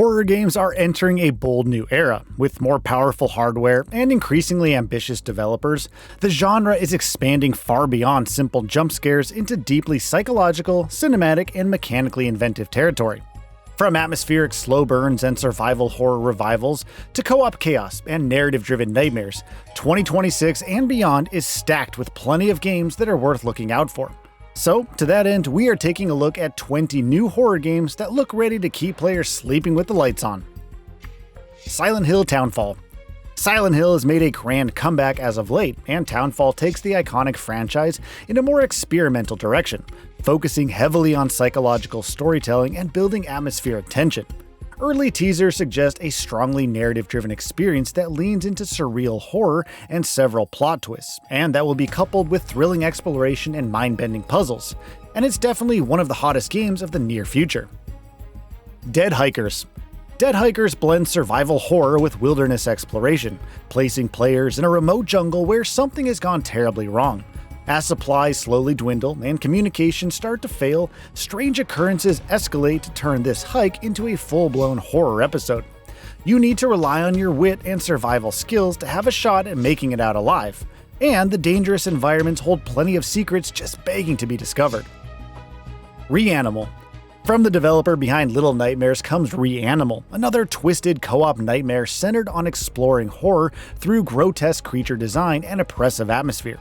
Horror games are entering a bold new era. With more powerful hardware and increasingly ambitious developers, the genre is expanding far beyond simple jump scares into deeply psychological, cinematic, and mechanically inventive territory. From atmospheric slow burns and survival horror revivals to co-op chaos and narrative-driven nightmares, 2026 and beyond is stacked with plenty of games that are worth looking out for. So, to that end, we are taking a look at 20 new horror games that look ready to keep players sleeping with the lights on. Silent Hill Townfall. Silent Hill has made a grand comeback as of late, and Townfall takes the iconic franchise in a more experimental direction, focusing heavily on psychological storytelling and building atmospheric tension. Early teasers suggest a strongly narrative-driven experience that leans into surreal horror and several plot twists, and that will be coupled with thrilling exploration and mind-bending puzzles, and it's definitely one of the hottest games of the near future. Dead Hikers. Dead Hikers blends survival horror with wilderness exploration, placing players in a remote jungle where something has gone terribly wrong. As supplies slowly dwindle and communications start to fail, strange occurrences escalate to turn this hike into a full-blown horror episode. You need to rely on your wit and survival skills to have a shot at making it out alive, and the dangerous environments hold plenty of secrets just begging to be discovered. Reanimal. From the developer behind Little Nightmares comes Reanimal, another twisted co-op nightmare centered on exploring horror through grotesque creature design and oppressive atmosphere.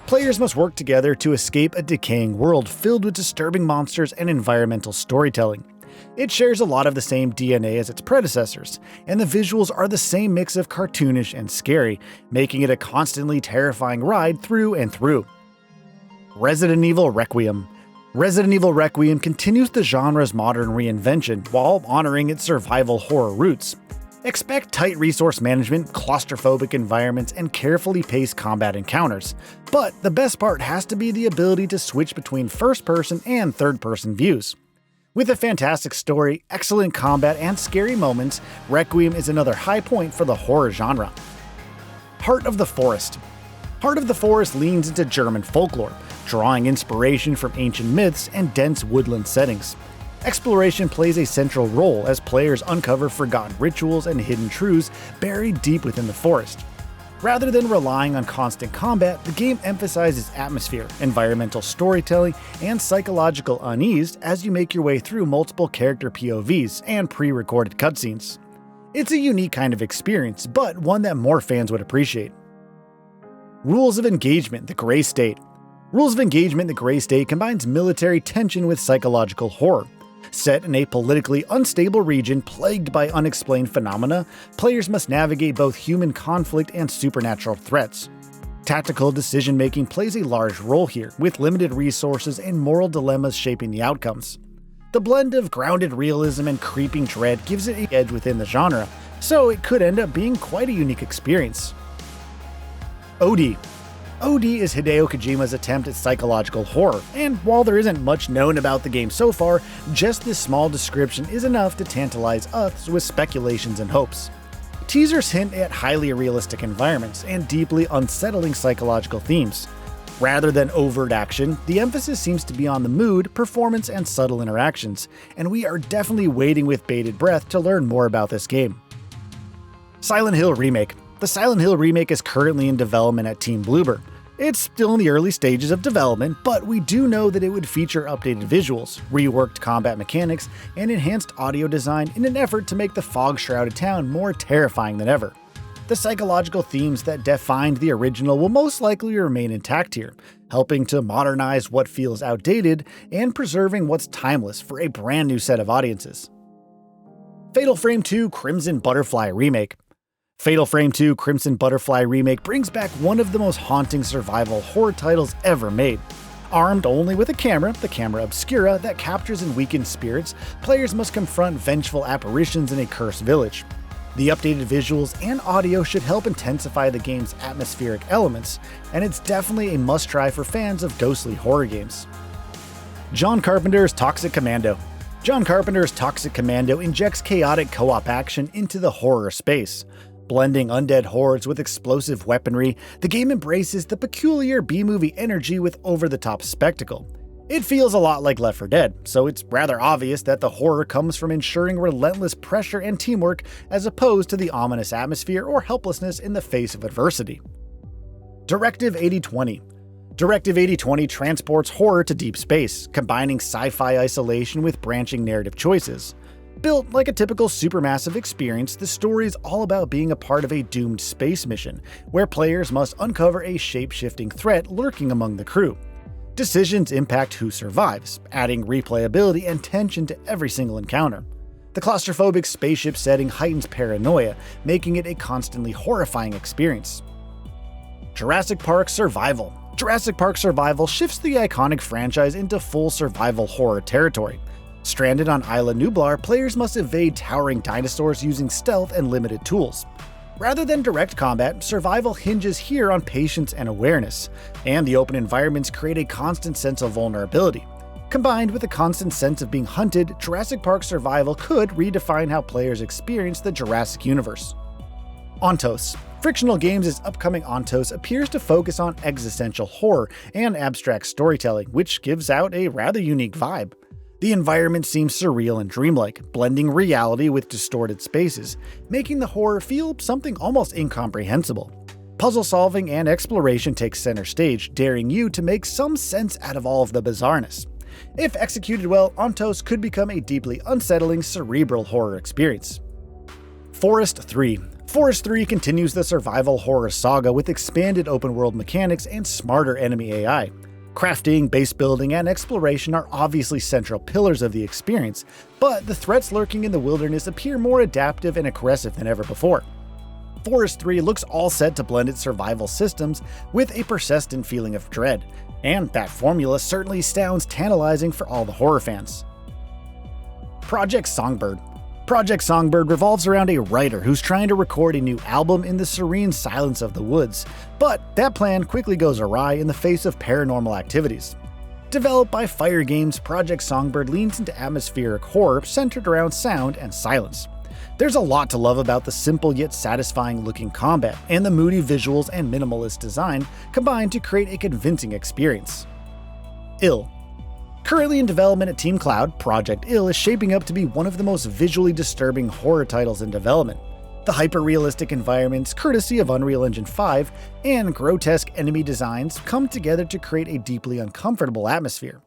Players must work together to escape a decaying world filled with disturbing monsters and environmental storytelling. It shares a lot of the same DNA as its predecessors, and the visuals are the same mix of cartoonish and scary, making it a constantly terrifying ride through and through. Resident Evil Requiem. Resident Evil Requiem continues the genre's modern reinvention while honoring its survival horror roots. Expect tight resource management, claustrophobic environments, and carefully paced combat encounters. But the best part has to be the ability to switch between first-person and third-person views. With a fantastic story, excellent combat, and scary moments, Requiem is another high point for the horror genre. Heart of the Forest. Heart of the Forest leans into German folklore, drawing inspiration from ancient myths and dense woodland settings. Exploration plays a central role as players uncover forgotten rituals and hidden truths buried deep within the forest. Rather than relying on constant combat, the game emphasizes atmosphere, environmental storytelling, and psychological unease as you make your way through multiple character POVs and pre-recorded cutscenes. It's a unique kind of experience, but one that more fans would appreciate. Rules of Engagement: The Grey State. Rules of Engagement: The Grey State combines military tension with psychological horror. Set in a politically unstable region plagued by unexplained phenomena, players must navigate both human conflict and supernatural threats. Tactical decision-making plays a large role here, with limited resources and moral dilemmas shaping the outcomes. The blend of grounded realism and creeping dread gives it an edge within the genre, so it could end up being quite a unique experience. OD. OD is Hideo Kojima's attempt at psychological horror, and while there isn't much known about the game so far, just this small description is enough to tantalize us with speculations and hopes. Teasers hint at highly realistic environments and deeply unsettling psychological themes. Rather than overt action, the emphasis seems to be on the mood, performance, and subtle interactions, and we are definitely waiting with bated breath to learn more about this game. Silent Hill Remake. The Silent Hill remake is currently in development at Team Bloober. It's still in the early stages of development, but we do know that it would feature updated visuals, reworked combat mechanics, and enhanced audio design in an effort to make the fog-shrouded town more terrifying than ever. The psychological themes that defined the original will most likely remain intact here, helping to modernize what feels outdated and preserving what's timeless for a brand new set of audiences. Fatal Frame 2 Crimson Butterfly Remake. Fatal Frame 2 Crimson Butterfly Remake brings back one of the most haunting survival horror titles ever made. Armed only with a camera, the camera obscura, that captures and weakens spirits, players must confront vengeful apparitions in a cursed village. The updated visuals and audio should help intensify the game's atmospheric elements, and it's definitely a must-try for fans of ghostly horror games. John Carpenter's Toxic Commando. John Carpenter's Toxic Commando injects chaotic co-op action into the horror space. Blending undead hordes with explosive weaponry, the game embraces the peculiar B-movie energy with over-the-top spectacle. It feels a lot like Left 4 Dead, so it's rather obvious that the horror comes from ensuring relentless pressure and teamwork as opposed to the ominous atmosphere or helplessness in the face of adversity. Directive 8020. Directive 8020 transports horror to deep space, combining sci-fi isolation with branching narrative choices. Built like a typical supermassive experience, the story is all about being a part of a doomed space mission, where players must uncover a shape-shifting threat lurking among the crew. Decisions impact who survives, adding replayability and tension to every single encounter. The claustrophobic spaceship setting heightens paranoia, making it a constantly horrifying experience. Jurassic Park Survival. Jurassic Park Survival shifts the iconic franchise into full survival horror territory. Stranded on Isla Nublar, players must evade towering dinosaurs using stealth and limited tools. Rather than direct combat, survival hinges here on patience and awareness, and the open environments create a constant sense of vulnerability. Combined with a constant sense of being hunted, Jurassic Park Survival could redefine how players experience the Jurassic universe. Antos. Frictional Games' upcoming Antos appears to focus on existential horror and abstract storytelling, which gives out a rather unique vibe. The environment seems surreal and dreamlike, blending reality with distorted spaces, making the horror feel something almost incomprehensible. Puzzle solving and exploration take center stage, daring you to make some sense out of all of the bizarreness. If executed well, Antos could become a deeply unsettling, cerebral horror experience. Forest 3. Forest 3 continues the survival horror saga with expanded open-world mechanics and smarter enemy AI. Crafting, base building, and exploration are obviously central pillars of the experience, but the threats lurking in the wilderness appear more adaptive and aggressive than ever before. Forest 3 looks all set to blend its survival systems with a persistent feeling of dread, and that formula certainly sounds tantalizing for all the horror fans. Project Songbird. Project Songbird revolves around a writer who's trying to record a new album in the serene silence of the woods, but that plan quickly goes awry in the face of paranormal activities. Developed by Fire Games, Project Songbird leans into atmospheric horror centered around sound and silence. There's a lot to love about the simple yet satisfying looking combat, and the moody visuals and minimalist design combine to create a convincing experience. Ill. Currently in development at Team Cloud, Project Ill is shaping up to be one of the most visually disturbing horror titles in development. The hyper-realistic environments, courtesy of Unreal Engine 5, and grotesque enemy designs come together to create a deeply uncomfortable atmosphere.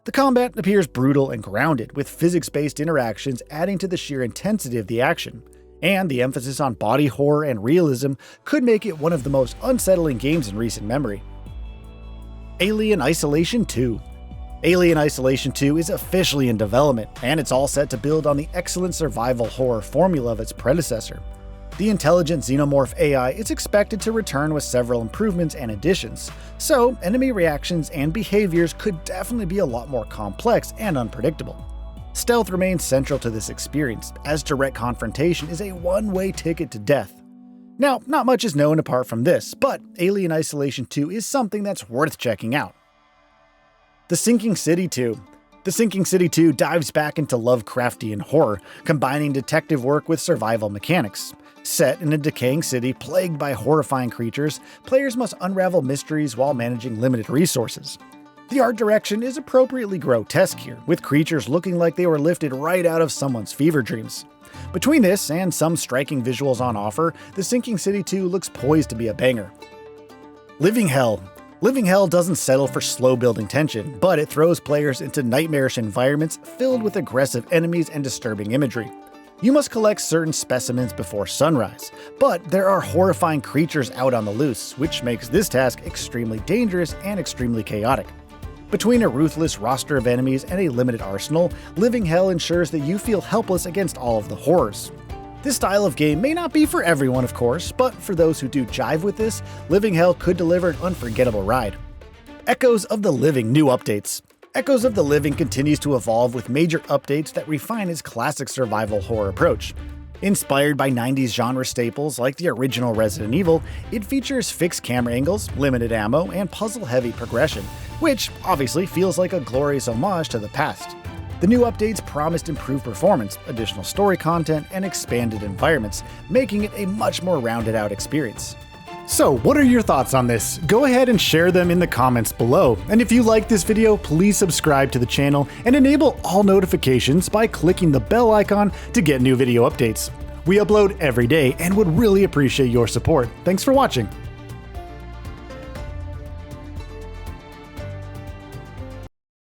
The combat appears brutal and grounded, with physics-based interactions adding to the sheer intensity of the action, and the emphasis on body horror and realism could make it one of the most unsettling games in recent memory. Alien Isolation 2. Alien Isolation 2 is officially in development, and it's all set to build on the excellent survival horror formula of its predecessor. The intelligent xenomorph AI is expected to return with several improvements and additions, so enemy reactions and behaviors could definitely be a lot more complex and unpredictable. Stealth remains central to this experience, as direct confrontation is a one-way ticket to death. Now, not much is known apart from this, but Alien Isolation 2 is something that's worth checking out. The Sinking City 2. The Sinking City 2 dives back into Lovecraftian horror, combining detective work with survival mechanics. Set in a decaying city plagued by horrifying creatures, players must unravel mysteries while managing limited resources. The art direction is appropriately grotesque here, with creatures looking like they were lifted right out of someone's fever dreams. Between this and some striking visuals on offer, The Sinking City 2 looks poised to be a banger. Living Hell. Living Hell doesn't settle for slow-building tension, but it throws players into nightmarish environments filled with aggressive enemies and disturbing imagery. You must collect certain specimens before sunrise, but there are horrifying creatures out on the loose, which makes this task extremely dangerous and extremely chaotic. Between a ruthless roster of enemies and a limited arsenal, Living Hell ensures that you feel helpless against all of the horrors. This style of game may not be for everyone, of course, but for those who do jive with this, Living Hell could deliver an unforgettable ride. Echoes of the Living new updates. Echoes of the Living continues to evolve with major updates that refine its classic survival horror approach. Inspired by 90s genre staples like the original Resident Evil, it features fixed camera angles, limited ammo, and puzzle-heavy progression, which obviously feels like a glorious homage to the past. The new updates promised improved performance, additional story content, and expanded environments, making it a much more rounded-out experience. So, what are your thoughts on this? Go ahead and share them in the comments below. And if you like this video, please subscribe to the channel and enable all notifications by clicking the bell icon to get new video updates. We upload every day and would really appreciate your support. Thanks for watching.